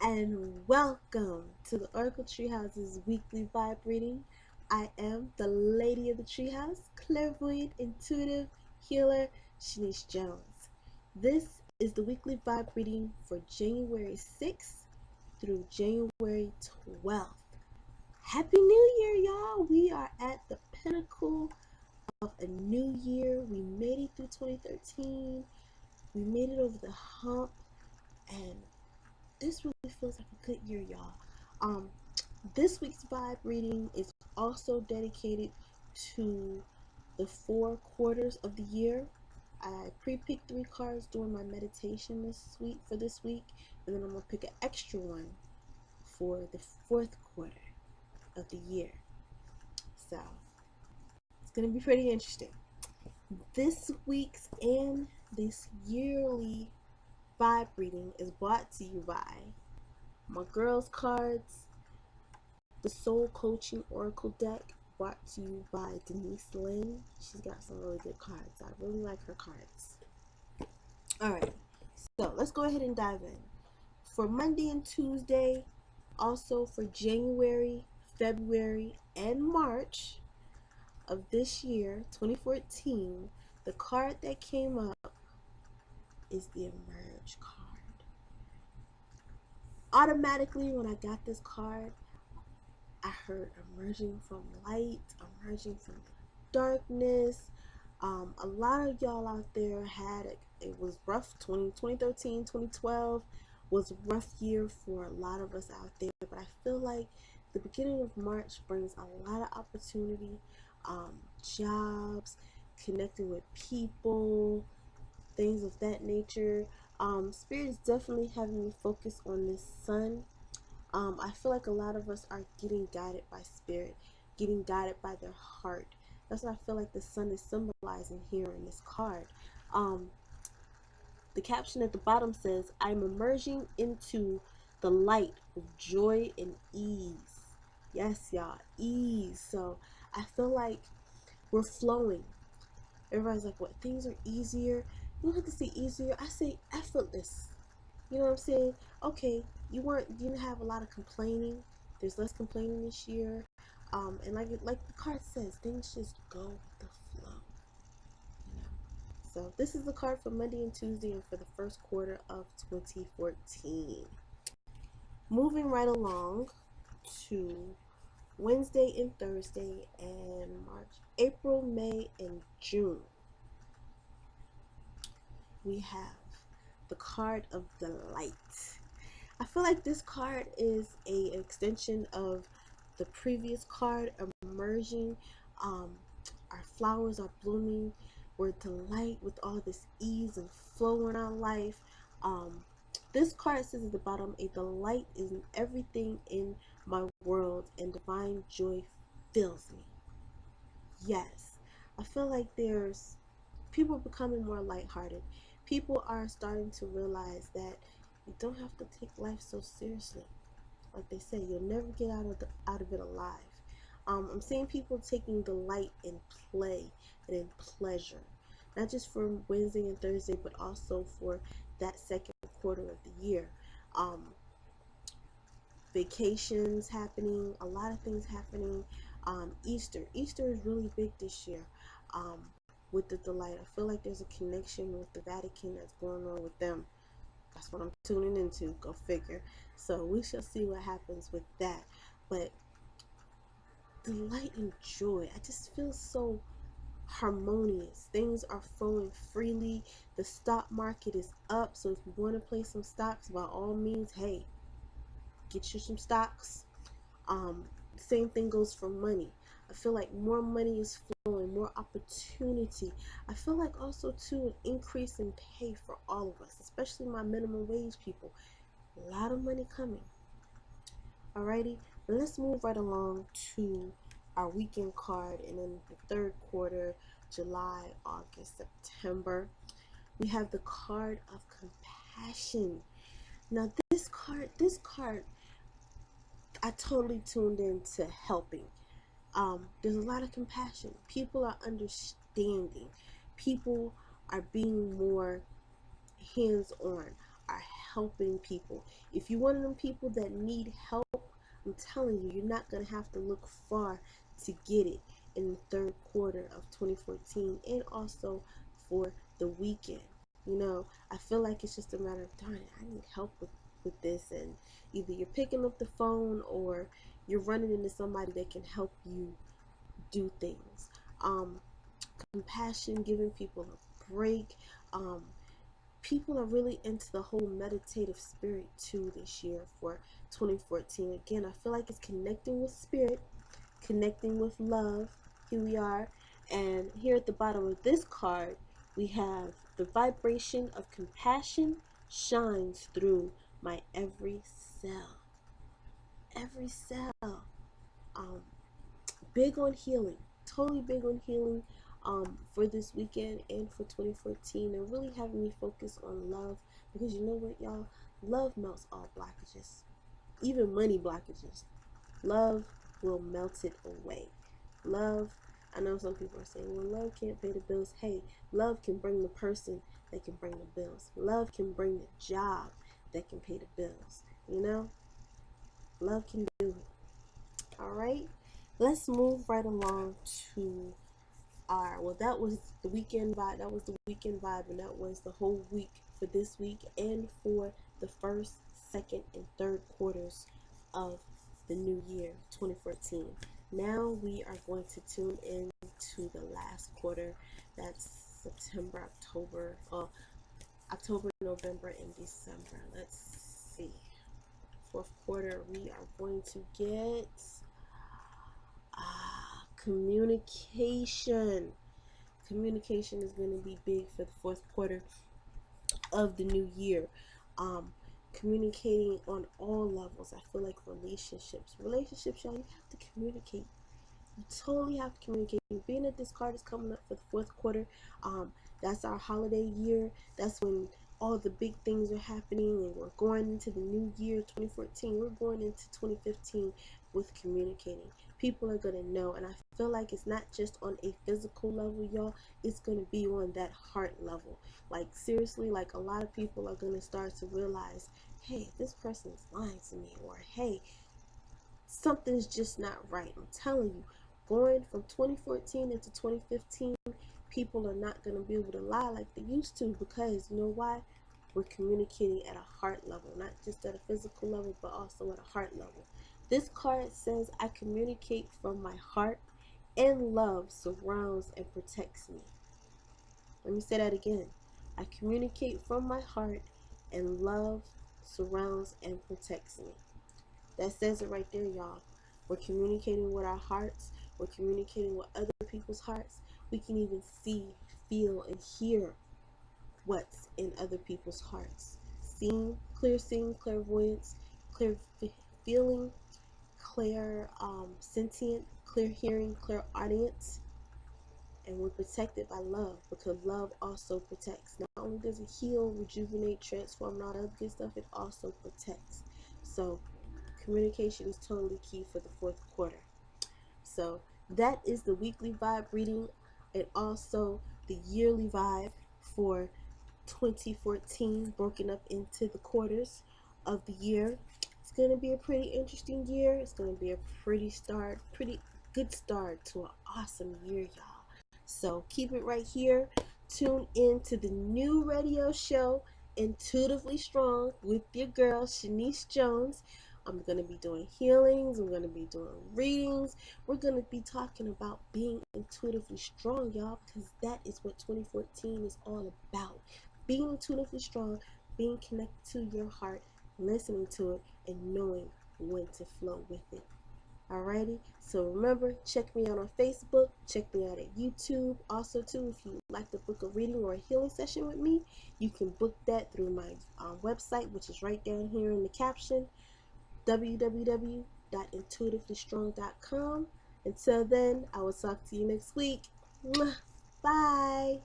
and welcome to the Oracle Treehouse's weekly vibe reading. I am the lady of the treehouse, clairvoyant, intuitive healer, Shenice Jones. This is the weekly vibe reading for January 6th through January 12th. Happy New Year, y'all! We are at the pinnacle of a new year. We made it through 2013. We made it over the hump, and this really feels like a good year, y'all. This week's vibe reading is also dedicated to the 4 quarters of the year. I pre-picked 3 cards during my meditation this week, and then I'm gonna pick an extra one for the 4th quarter of the year. So it's gonna be pretty interesting. This week's and this yearly vibe reading is brought to you by my girls cards, the Soul Coaching Oracle deck, brought to you by Denise Lynn. She's got some really good cards. I really like her cards. Alright, so let's go ahead and dive in. For Monday and Tuesday, also for January, February, and March of this year, 2014, the card that came up is the Emerge card. Automatically, when I got this card, I heard emerging from light, emerging from darkness. A lot of y'all out there it was rough. 2013, 2012 was a rough year for a lot of us out there, but I feel like the beginning of March brings a lot of opportunity, jobs, connecting with people, things of that nature. Spirit is definitely having me focus on this sun. I feel like a lot of us are getting guided by spirit, getting guided by their heart. That's what I feel like the sun is symbolizing here in this card. The caption at the bottom says, I'm emerging into the light with joy and ease. Yes, y'all, ease. So I feel like we're flowing. Everybody's like, what, things are easier? You don't have to say easier. I say effortless. You know what I'm saying? Okay, you didn't have a lot of complaining. There's less complaining this year. And like the card says, things just go with the flow. You know. So this is the card for Monday and Tuesday and for the 1st quarter of 2014. Moving right along to Wednesday and Thursday and March, April, May, and June. We have the card of delight. I feel like this card is an extension of the previous card, emerging. Our flowers are blooming. We're delight with all this ease and flow in our life. This card says at the bottom, a delight is in everything in my world and divine joy fills me. Yes, I feel like there's people becoming more lighthearted. People are starting to realize that you don't have to take life so seriously. Like they say, you'll never get out of it alive. I'm seeing people taking delight in play and in pleasure, not just for Wednesday and Thursday, but also for that 2nd quarter of the year. Vacations happening, a lot of things happening. Easter is really big this year. With the delight, I feel like there's a connection with the Vatican that's going on with them. That's what I'm tuning into. Go figure. So we shall see what happens with that. But delight and joy, I just feel so harmonious. Things are flowing freely. The stock market is up. So if you want to play some stocks, by all means, hey, get you some stocks. Same thing goes for money. I feel like more money is flowing, more opportunity. I feel like also too an increase in pay for all of us, especially my minimum wage people. A lot of money coming. Alrighty, let's move right along to our weekend card, and then the 3rd quarter, July, August, September. We have the card of compassion. Now this card, I totally tuned into helping. There's a lot of compassion. People are understanding. People are being more hands-on. are helping people. If you're one of them people that need help, I'm telling you, you're not going to have to look far to get it in the third quarter of 2014 and also for the weekend. You know, I feel like it's just a matter of, darn it, I need help with this. And either you're picking up the phone or you're running into somebody that can help you do things. Compassion, giving people a break. People are really into the whole meditative spirit too this year for 2014. Again, I feel like it's connecting with spirit, connecting with love. Here we are. And here at the bottom of this card, we have the vibration of compassion shines through my every cell. Every cell. Um, Big on healing, totally big on healing for this weekend and for 2014, and really having me focus on love, because you know what, y'all, love melts all blockages, even money blockages. Love will melt it away. Love, I know some people are saying, well, love can't pay the bills. Hey, love can bring the person that can bring the bills. Love can bring the job that can pay the bills. You know, love can do it. All right, let's move right along to our, well, that was the weekend vibe. That was the weekend vibe, and that was the whole week for this week and for the first, second, and third quarters of the new year 2014. Now we are going to tune in to the last quarter. That's September, October, November, and December. Let's see. Fourth quarter, we are going to get communication. Communication is going to be big for the fourth quarter of the new year. Communicating on all levels. I feel like relationships, y'all, you have to communicate. You totally have to communicate. Being that this card is coming up for the fourth quarter, that's our holiday year. That's when all the big things are happening, and we're going into the new year 2014. We're going into 2015 with communicating. People are going to know, and I feel like it's not just on a physical level, y'all. It's going to be on that heart level. Like, seriously, like, a lot of people are going to start to realize, hey, this person is lying to me, or hey, something's just not right. I'm telling you, going from 2014 into 2015, people are not going to be able to lie like they used to, because you know why? We're communicating at a heart level, not just at a physical level, but also at a heart level. This card says, I communicate from my heart, and love surrounds and protects me. Let me say that again. I communicate from my heart, and love surrounds and protects me. That says it right there, y'all. We're communicating with our hearts. We're communicating with other people's hearts. We can even see, feel, and hear what's in other people's hearts. Seeing, clairvoyance, clear feeling, clear sentient, clear hearing, clear audience. And we're protected by love, because love also protects. Not only does it heal, rejuvenate, transform, and all that other good stuff, it also protects. So communication is totally key for the fourth quarter. So that is the weekly vibe reading, and also the yearly vibe for 2014, broken up into the quarters of the year. It's going to be a pretty interesting year. It's going to be a pretty good start to an awesome year, y'all. So keep it right here. Tune in to the new radio show, Intuitively Strong, with your girl, Shenice Jones. I'm going to be doing healings. I'm going to be doing readings. We're going to be talking about being intuitively strong, y'all, because that is what 2014 is all about. Being intuitively strong, being connected to your heart, listening to it, and knowing when to flow with it. Alrighty, so remember, check me out on Facebook, check me out at YouTube. Also, too, if you like to book a reading or a healing session with me, you can book that through my website, which is right down here in the caption, www.intuitivelystrong.com. Until then, I will talk to you next week. Bye.